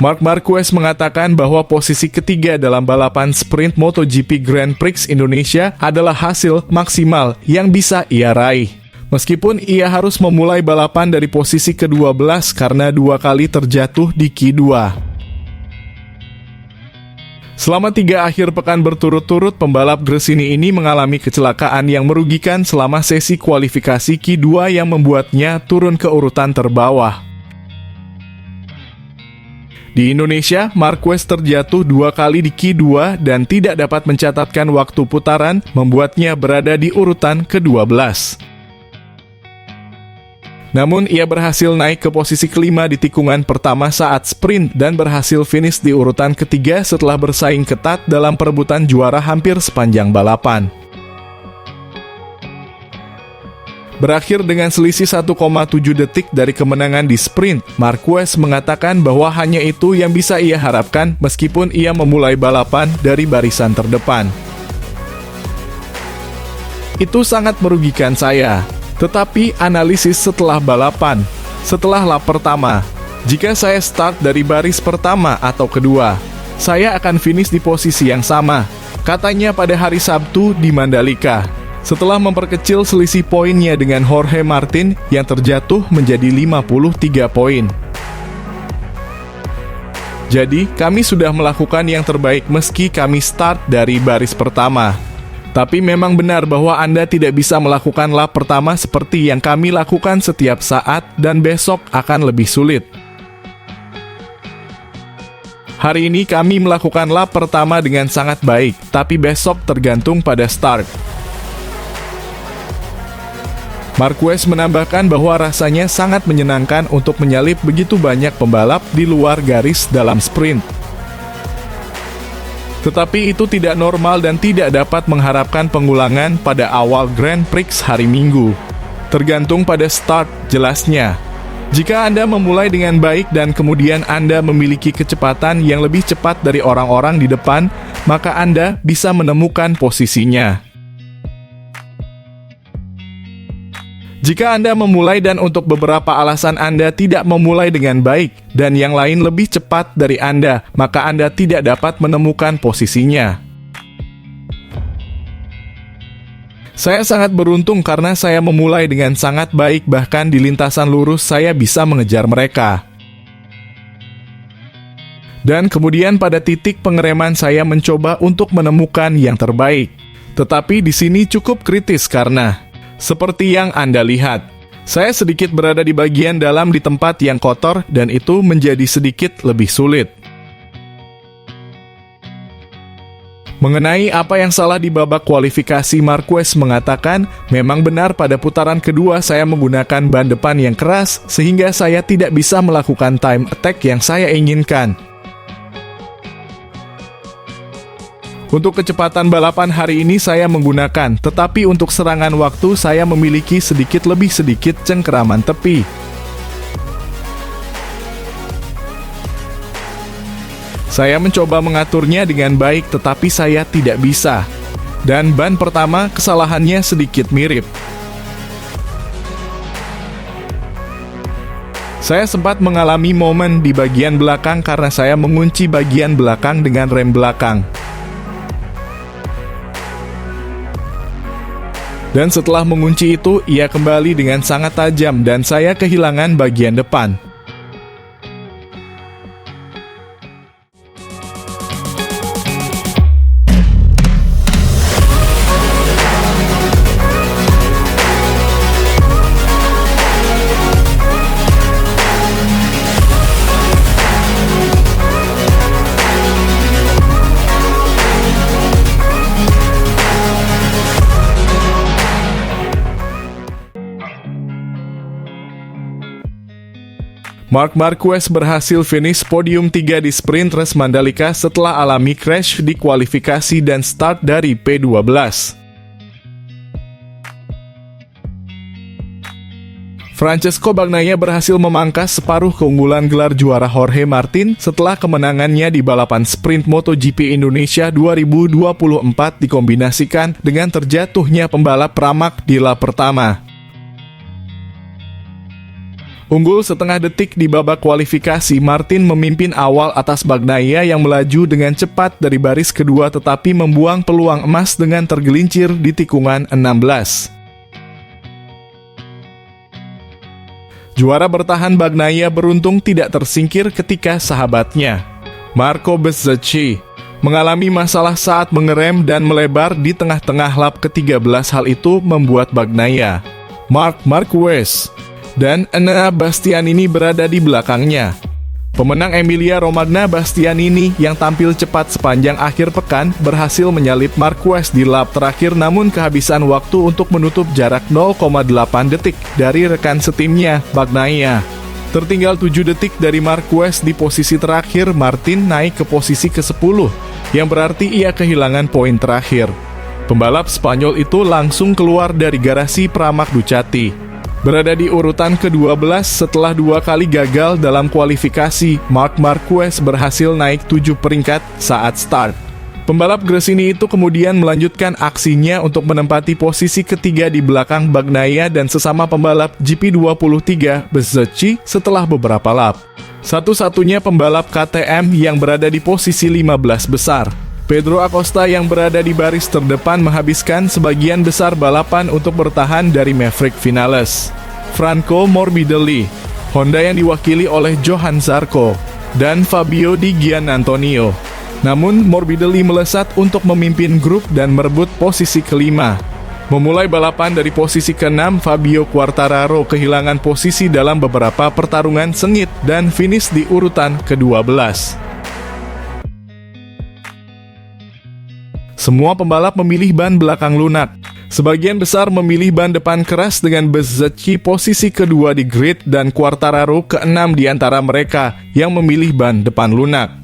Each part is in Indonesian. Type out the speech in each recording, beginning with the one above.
Marc Marquez mengatakan bahwa posisi ketiga dalam balapan sprint MotoGP Grand Prix Indonesia adalah hasil maksimal yang bisa ia raih. Meskipun ia harus memulai balapan dari posisi ke-12 karena 2 kali terjatuh di Q2. Selama 3 akhir pekan berturut-turut, pembalap Gresini ini mengalami kecelakaan yang merugikan selama sesi kualifikasi Q2 yang membuatnya turun ke urutan terbawah. Di Indonesia, Marquez terjatuh 2 kali di Q2 dan tidak dapat mencatatkan waktu putaran, membuatnya berada di urutan ke-12. Namun, ia berhasil naik ke posisi kelima di tikungan pertama saat sprint dan berhasil finish di urutan ketiga setelah bersaing ketat dalam perebutan juara hampir sepanjang balapan. Berakhir dengan selisih 1,7 detik dari kemenangan di sprint, Marquez mengatakan bahwa hanya itu yang bisa ia harapkan meskipun ia memulai balapan dari barisan terdepan. Itu sangat merugikan saya. Tetapi analisis setelah balapan, setelah lap pertama, jika saya start dari baris pertama atau kedua, saya akan finish di posisi yang sama, katanya pada hari Sabtu di Mandalika. Setelah memperkecil selisih poinnya dengan Jorge Martin yang terjatuh menjadi 53 poin. Jadi, kami sudah melakukan yang terbaik meski kami start dari baris pertama. Tapi memang benar bahwa Anda tidak bisa melakukan lap pertama seperti yang kami lakukan setiap saat dan besok akan lebih sulit. Hari ini kami melakukan lap pertama dengan sangat baik, tapi besok tergantung pada start. Marquez menambahkan bahwa rasanya sangat menyenangkan untuk menyalip begitu banyak pembalap di luar garis dalam sprint. Tetapi itu tidak normal dan tidak dapat mengharapkan pengulangan pada awal Grand Prix hari Minggu. Tergantung pada start, jelasnya. Jika Anda memulai dengan baik dan kemudian Anda memiliki kecepatan yang lebih cepat dari orang-orang di depan, maka Anda bisa menemukan posisinya. Jika Anda memulai dan untuk beberapa alasan Anda tidak memulai dengan baik dan yang lain lebih cepat dari Anda, maka Anda tidak dapat menemukan posisinya. Saya sangat beruntung karena saya memulai dengan sangat baik, bahkan di lintasan lurus saya bisa mengejar mereka. Dan kemudian pada titik pengereman saya mencoba untuk menemukan yang terbaik. Tetapi di sini cukup kritis karena seperti yang Anda lihat, saya sedikit berada di bagian dalam di tempat yang kotor dan itu menjadi sedikit lebih sulit. Mengenai apa yang salah di babak kualifikasi, Marquez mengatakan, memang benar pada putaran kedua saya menggunakan ban depan yang keras sehingga saya tidak bisa melakukan time attack yang saya inginkan. Untuk kecepatan balapan hari ini saya menggunakan, tetapi untuk serangan waktu saya memiliki sedikit lebih sedikit cengkeraman tepi. Saya mencoba mengaturnya dengan baik, tetapi saya tidak bisa. Dan ban pertama kesalahannya sedikit mirip. Saya sempat mengalami momen di bagian belakang karena saya mengunci bagian belakang dengan rem belakang. Dan setelah mengunci itu, ia kembali dengan sangat tajam dan saya kehilangan bagian depan. Marc Marquez berhasil finish podium 3 di sprint race Mandalika setelah alami crash di kualifikasi dan start dari P12. Francesco Bagnaia berhasil memangkas separuh keunggulan gelar juara Jorge Martin setelah kemenangannya di balapan sprint MotoGP Indonesia 2024 dikombinasikan dengan terjatuhnya pembalap Pramac di lap pertama. Unggul setengah detik di babak kualifikasi, Martin memimpin awal atas Bagnaia yang melaju dengan cepat dari baris kedua tetapi membuang peluang emas dengan tergelincir di tikungan 16. Juara bertahan Bagnaia beruntung tidak tersingkir ketika sahabatnya, Marco Bezzecchi, mengalami masalah saat mengerem dan melebar di tengah-tengah lap ke-13. Hal itu membuat Bagnaia, Marc Marquez, dan Enea Bastianini berada di belakangnya. Pemenang Emilia-Romagna Bastianini yang tampil cepat sepanjang akhir pekan berhasil menyalip Marquez di lap terakhir namun kehabisan waktu untuk menutup jarak 0,8 detik dari rekan setimnya, Bagnaia. Tertinggal 7 detik dari Marquez di posisi terakhir, Martin naik ke posisi ke-10, yang berarti ia kehilangan poin terakhir. Pembalap Spanyol itu langsung keluar dari garasi Pramac Ducati. Berada di urutan ke-12 setelah 2 kali gagal dalam kualifikasi, Marc Marquez berhasil naik 7 peringkat saat start. Pembalap Gresini itu kemudian melanjutkan aksinya untuk menempati posisi ketiga di belakang Bagnaia dan sesama pembalap GP23 Bezzecchi setelah beberapa lap. Satu-satunya pembalap KTM yang berada di posisi 15 besar. Pedro Acosta yang berada di baris terdepan menghabiskan sebagian besar balapan untuk bertahan dari Maverick Vinales, Franco Morbidelli, Honda yang diwakili oleh Johann Zarco, dan Fabio Di Giannantonio. Namun Morbidelli melesat untuk memimpin grup dan merebut posisi kelima. Memulai balapan dari posisi ke-6, Fabio Quartararo kehilangan posisi dalam beberapa pertarungan sengit dan finish di urutan ke-12. Semua pembalap memilih ban belakang lunak. Sebagian besar memilih ban depan keras dengan Bezzecchi posisi kedua di grid dan Quartararo ke-6 di antara mereka yang memilih ban depan lunak.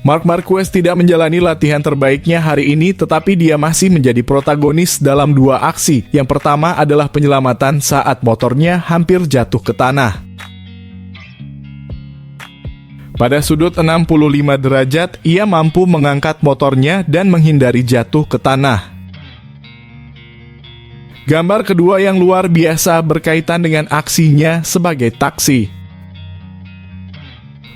Marc Marquez tidak menjalani latihan terbaiknya hari ini, tetapi dia masih menjadi protagonis dalam 2 aksi. Yang pertama adalah penyelamatan saat motornya hampir jatuh ke tanah. Pada sudut 65 derajat, ia mampu mengangkat motornya dan menghindari jatuh ke tanah. Gambar kedua yang luar biasa berkaitan dengan aksinya sebagai taksi.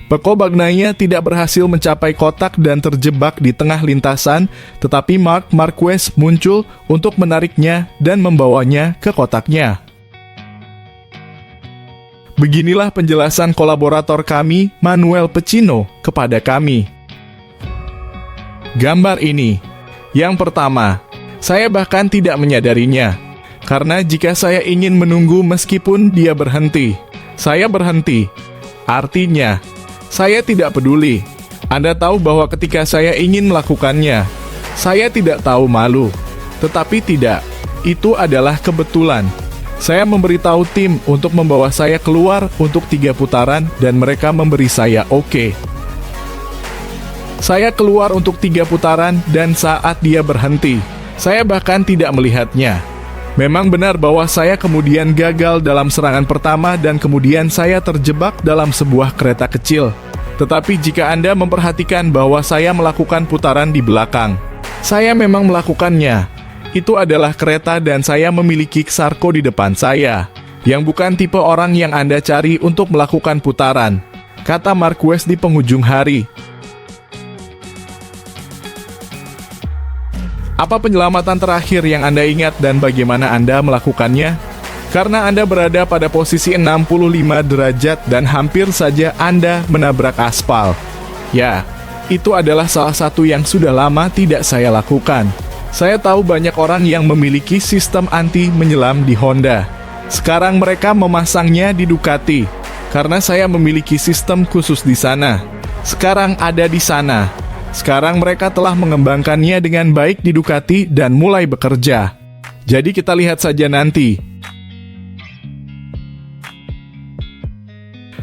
Pecco Bagnaia tidak berhasil mencapai kotak dan terjebak di tengah lintasan, tetapi Marc Marquez muncul untuk menariknya dan membawanya ke kotaknya. Beginilah penjelasan kolaborator kami, Manuel Pecino, kepada kami. Gambar ini. Yang pertama, saya bahkan tidak menyadarinya, karena jika saya ingin menunggu meskipun dia berhenti, saya berhenti. Artinya, saya tidak peduli. Anda tahu bahwa ketika saya ingin melakukannya, saya tidak tahu malu. Tetapi tidak, itu adalah kebetulan. Saya memberitahu tim untuk membawa saya keluar untuk 3 putaran dan mereka memberi saya oke. Saya keluar untuk 3 putaran dan saat dia berhenti, saya bahkan tidak melihatnya. Memang benar bahwa saya kemudian gagal dalam serangan pertama dan kemudian saya terjebak dalam sebuah kereta kecil. Tetapi jika Anda memperhatikan bahwa saya melakukan putaran di belakang, saya memang melakukannya. Itu adalah kereta dan saya memiliki Zarco di depan saya, yang bukan tipe orang yang Anda cari untuk melakukan putaran, kata Marquez di penghujung hari. Apa penyelamatan terakhir yang Anda ingat dan bagaimana Anda melakukannya? Karena Anda berada pada posisi 65 derajat dan hampir saja Anda menabrak aspal. Ya, itu adalah salah satu yang sudah lama tidak saya lakukan. Saya tahu banyak orang yang memiliki sistem anti menyelam di Honda. Sekarang mereka memasangnya di Ducati, karena saya memiliki sistem khusus di sana. Sekarang ada di sana. Sekarang mereka telah mengembangkannya dengan baik di Ducati dan mulai bekerja. Jadi kita lihat saja nanti.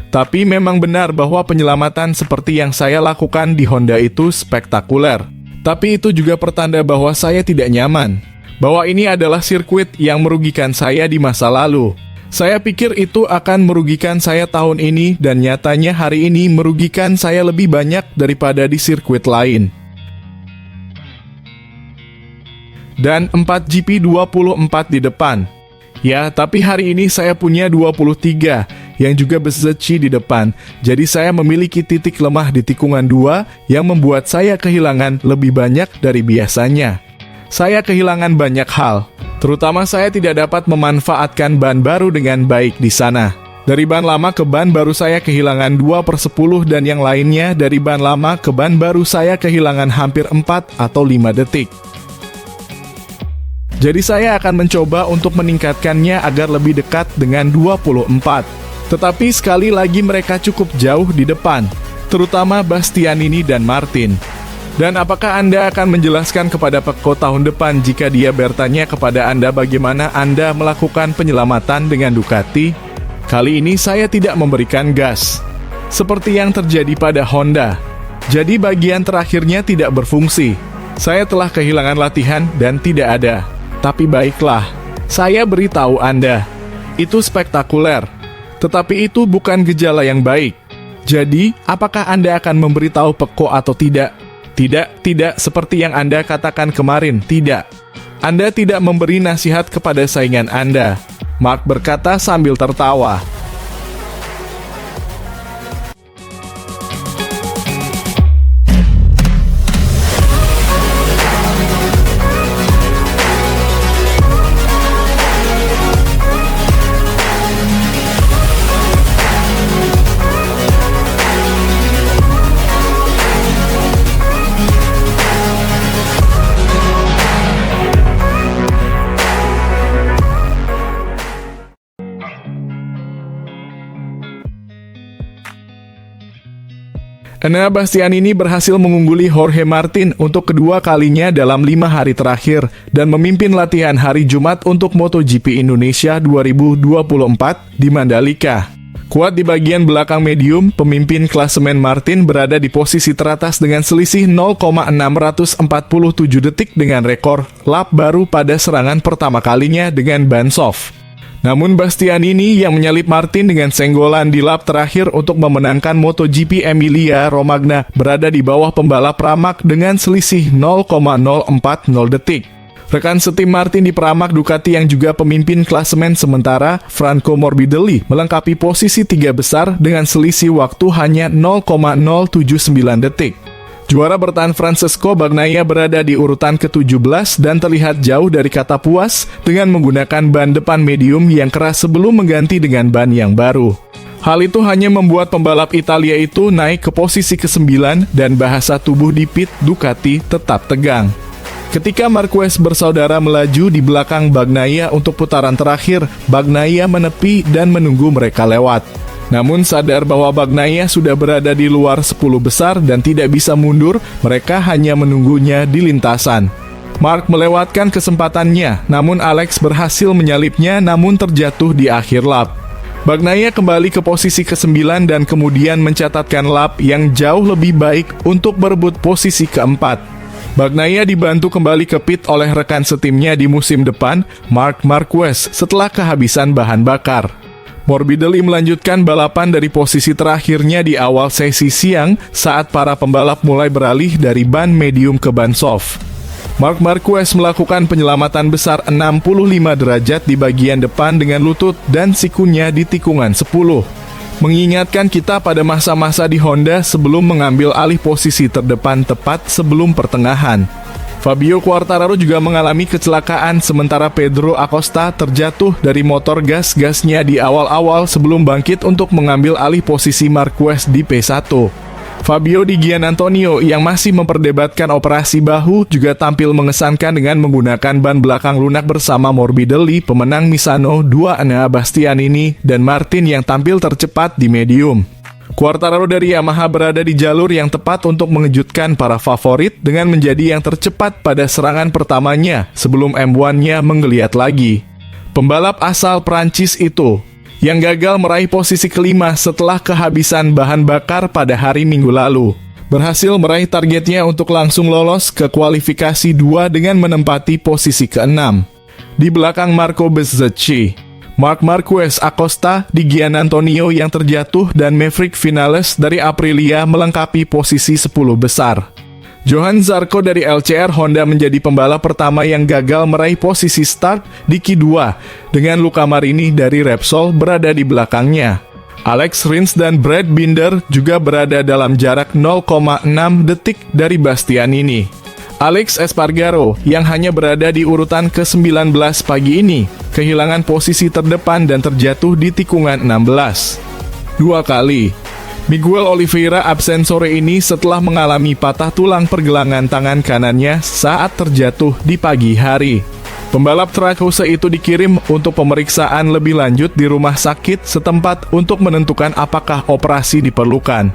Tapi memang benar bahwa penyelamatan seperti yang saya lakukan di Honda itu spektakuler. Tapi itu juga pertanda bahwa saya tidak nyaman. Bahwa ini adalah sirkuit yang merugikan saya di masa lalu. Saya pikir itu akan merugikan saya tahun ini dan nyatanya hari ini merugikan saya lebih banyak daripada di sirkuit lain. Dan 4GP24 di depan. Ya, tapi hari ini saya punya 23 yang juga Bezzecchi di depan. Jadi saya memiliki titik lemah di tikungan 2 yang membuat saya kehilangan lebih banyak dari biasanya. Saya kehilangan banyak hal, terutama saya tidak dapat memanfaatkan ban baru dengan baik di sana. Dari ban lama ke ban baru saya kehilangan 2/10 dan yang lainnya dari ban lama ke ban baru saya kehilangan hampir 4 atau 5 detik. Jadi saya akan mencoba untuk meningkatkannya agar lebih dekat dengan 24. Tetapi sekali lagi mereka cukup jauh di depan, terutama Bastianini dan Martin. Dan apakah Anda akan menjelaskan kepada Pecco tahun depan jika dia bertanya kepada Anda bagaimana Anda melakukan penyelamatan dengan Ducati? Kali ini saya tidak memberikan gas, seperti yang terjadi pada Honda. Jadi bagian terakhirnya tidak berfungsi. Saya telah kehilangan latihan dan tidak ada. Tapi baiklah, saya beritahu Anda, itu spektakuler. Tetapi itu bukan gejala yang baik. Jadi, apakah Anda akan memberitahu Pecco atau tidak? Tidak seperti yang Anda katakan kemarin, tidak. Anda tidak memberi nasihat kepada saingan Anda, Mark berkata sambil tertawa. Enea Bastianini berhasil mengungguli Jorge Martin untuk kedua kalinya dalam 5 hari terakhir dan memimpin latihan hari Jumat untuk MotoGP Indonesia 2024 di Mandalika. Kuat di bagian belakang medium, pemimpin klasemen Martin berada di posisi teratas dengan selisih 0,647 detik dengan rekor lap baru pada serangan pertama kalinya dengan ban soft. Namun Bastianini yang menyalip Martin dengan senggolan di lap terakhir untuk memenangkan MotoGP Emilia-Romagna berada di bawah pembalap Pramac dengan selisih 0,040 detik. Rekan setim Martin di Pramac Ducati yang juga pemimpin klasemen sementara, Franco Morbidelli, melengkapi posisi 3 besar dengan selisih waktu hanya 0,079 detik. Juara bertahan Francesco Bagnaia berada di urutan ke-17 dan terlihat jauh dari kata puas dengan menggunakan ban depan medium yang keras sebelum mengganti dengan ban yang baru. Hal itu hanya membuat pembalap Italia itu naik ke posisi ke-9 dan bahasa tubuh di pit Ducati tetap tegang. Ketika Marquez bersaudara melaju di belakang Bagnaia untuk putaran terakhir, Bagnaia menepi dan menunggu mereka lewat. Namun sadar bahwa Bagnaia sudah berada di luar 10 besar dan tidak bisa mundur, mereka hanya menunggunya di lintasan. Mark melewatkan kesempatannya, namun Alex berhasil menyalipnya namun terjatuh di akhir lap. Bagnaia kembali ke posisi ke-9 dan kemudian mencatatkan lap yang jauh lebih baik untuk berebut posisi keempat. Bagnaia dibantu kembali ke pit oleh rekan setimnya di musim depan, Marc Marquez, setelah kehabisan bahan bakar. Morbidelli melanjutkan balapan dari posisi terakhirnya di awal sesi siang saat para pembalap mulai beralih dari ban medium ke ban soft. Marc Marquez melakukan penyelamatan besar 65 derajat di bagian depan dengan lutut dan sikunya di tikungan 10. Mengingatkan kita pada masa-masa di Honda sebelum mengambil alih posisi terdepan tepat sebelum pertengahan. Fabio Quartararo juga mengalami kecelakaan sementara Pedro Acosta terjatuh dari motor gas-gasnya di awal-awal sebelum bangkit untuk mengambil alih posisi Marquez di P1. Fabio Di Giannantonio yang masih memperdebatkan operasi bahu juga tampil mengesankan dengan menggunakan ban belakang lunak bersama Morbidelli, pemenang Misano 2 Enea Bastianini, dan Martin yang tampil tercepat di medium. Quartararo dari Yamaha berada di jalur yang tepat untuk mengejutkan para favorit dengan menjadi yang tercepat pada serangan pertamanya sebelum M1-nya menggeliat lagi. Pembalap asal Prancis itu yang gagal meraih posisi kelima setelah kehabisan bahan bakar pada hari Minggu lalu, berhasil meraih targetnya untuk langsung lolos ke kualifikasi 2 dengan menempati posisi ke-6 di belakang Marco Bezzecchi, Marc Marquez Acosta di Gian Antonio yang terjatuh, dan Maverick Vinales dari Aprilia melengkapi posisi 10 besar. Johann Zarco dari LCR Honda menjadi pembalap pertama yang gagal meraih posisi start di Q2, dengan Luca Marini dari Repsol berada di belakangnya. Alex Rins dan Brad Binder juga berada dalam jarak 0,6 detik dari Bastianini. Alex Espargaro yang hanya berada di urutan ke-19 pagi ini kehilangan posisi terdepan dan terjatuh di tikungan 16 2 kali. Miguel Oliveira absen sore ini setelah mengalami patah tulang pergelangan tangan kanannya saat terjatuh di pagi hari. Pembalap Trackhouse itu dikirim untuk pemeriksaan lebih lanjut di rumah sakit setempat untuk menentukan apakah operasi diperlukan.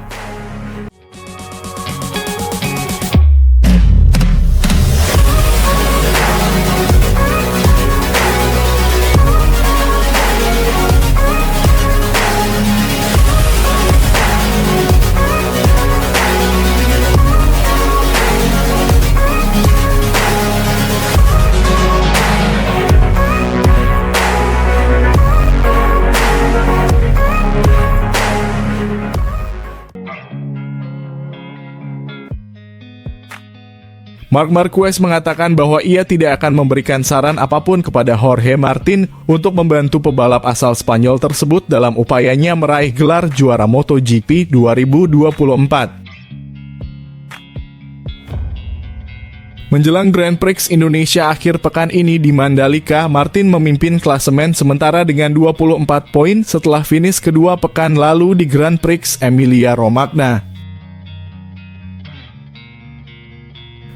Marc Marquez mengatakan bahwa ia tidak akan memberikan saran apapun kepada Jorge Martin untuk membantu pebalap asal Spanyol tersebut dalam upayanya meraih gelar juara MotoGP 2024. Menjelang Grand Prix Indonesia akhir pekan ini di Mandalika, Martin memimpin klasemen sementara dengan 24 poin setelah finish kedua pekan lalu di Grand Prix Emilia-Romagna.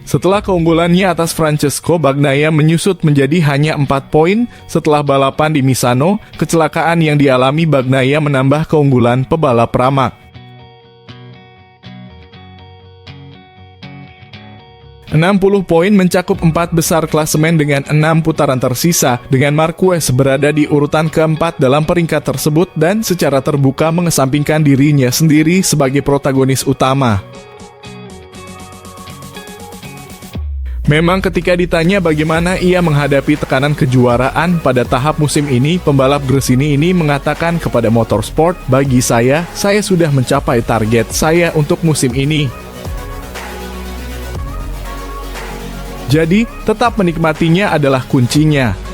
Setelah keunggulannya atas Francesco Bagnaia menyusut menjadi hanya 4 poin setelah balapan di Misano, kecelakaan yang dialami Bagnaia menambah keunggulan pebalap Pramac. 60 poin mencakup 4 besar klasemen dengan 6 putaran tersisa, dengan Marquez berada di urutan keempat dalam peringkat tersebut dan secara terbuka mengesampingkan dirinya sendiri sebagai protagonis utama. Memang ketika ditanya bagaimana ia menghadapi tekanan kejuaraan pada tahap musim ini, pembalap Gresini ini mengatakan kepada Motorsport, "Bagi saya sudah mencapai target saya untuk musim ini. Jadi, tetap menikmatinya adalah kuncinya."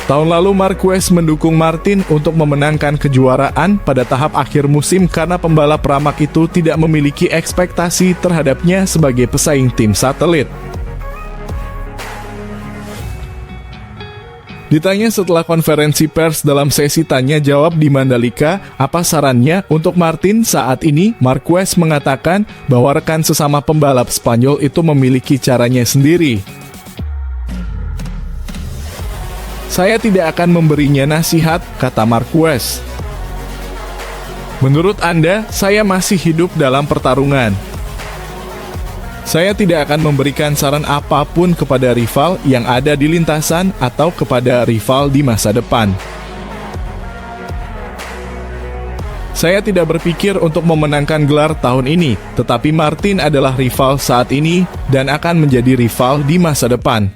Tahun lalu Marquez mendukung Martin untuk memenangkan kejuaraan pada tahap akhir musim karena pembalap Pramac itu tidak memiliki ekspektasi terhadapnya sebagai pesaing tim satelit. Ditanya setelah konferensi pers dalam sesi tanya jawab di Mandalika, apa sarannya untuk Martin saat ini, Marquez mengatakan bahwa rekan sesama pembalap Spanyol itu memiliki caranya sendiri. "Saya tidak akan memberinya nasihat," kata Marquez. "Menurut Anda, saya masih hidup dalam pertarungan. Saya tidak akan memberikan saran apapun kepada rival yang ada di lintasan atau kepada rival di masa depan. Saya tidak berpikir untuk memenangkan gelar tahun ini, tetapi Martin adalah rival saat ini dan akan menjadi rival di masa depan.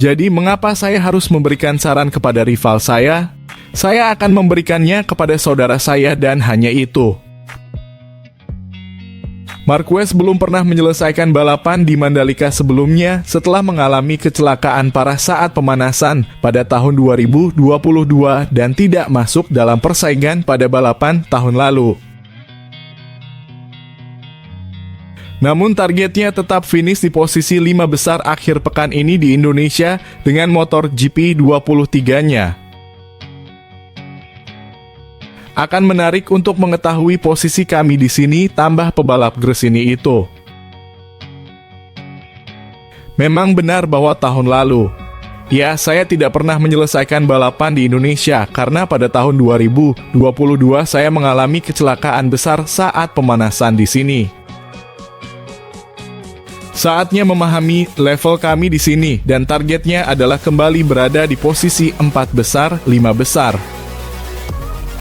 Jadi mengapa saya harus memberikan saran kepada rival saya? Saya akan memberikannya kepada saudara saya dan hanya itu." Marquez belum pernah menyelesaikan balapan di Mandalika sebelumnya setelah mengalami kecelakaan parah saat pemanasan pada tahun 2022 dan tidak masuk dalam persaingan pada balapan tahun lalu. Namun targetnya tetap finish di posisi 5 besar akhir pekan ini di Indonesia dengan motor GP 23-nya. Akan menarik untuk mengetahui posisi kami di sini, tambah pebalap Gresini itu. Memang benar bahwa tahun lalu Ya, saya tidak pernah menyelesaikan balapan di Indonesia karena pada tahun 2022 saya mengalami kecelakaan besar saat pemanasan di sini. Saatnya memahami level kami di sini dan targetnya adalah kembali berada di posisi 4 besar, 5 besar.